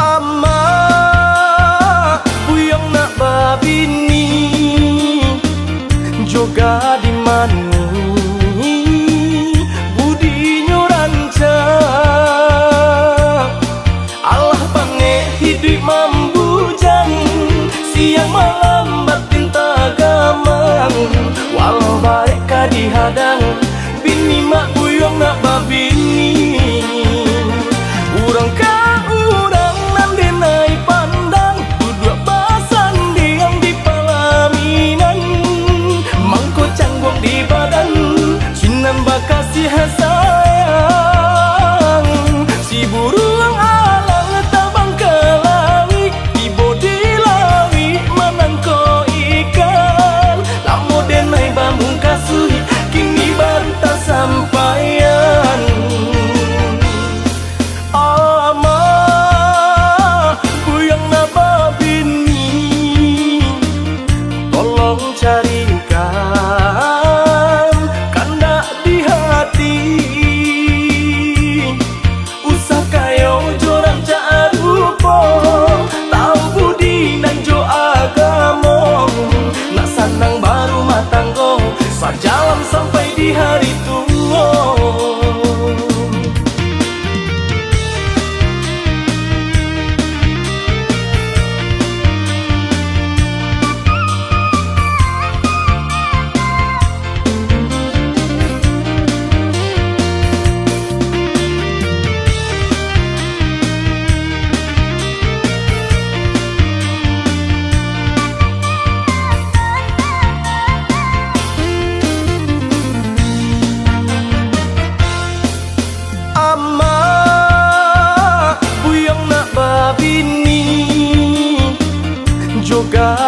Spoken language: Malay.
Ama buyang nak babini joga di mani budi nyoranca Allah pange hidup mambujang siang malam batin tagamang walau baik kadihadang bini mak buyang nak babini urang ka urang nan denai pandang duduk basan diang di palaminan mangko canggung di badan sinan bakasih sayang si buruang alang tabang ke langit ibo di lawi manangko ikan lamo denai bamung kasui kini baru tak sampaian. Ama buyang na babini tolong carikan kanda di hati usah kayo jorang caarupo tahu budi nan jo agamo nak sanang baru matanggo sajalan sampai di hari tua. Ama buyang nak babini joga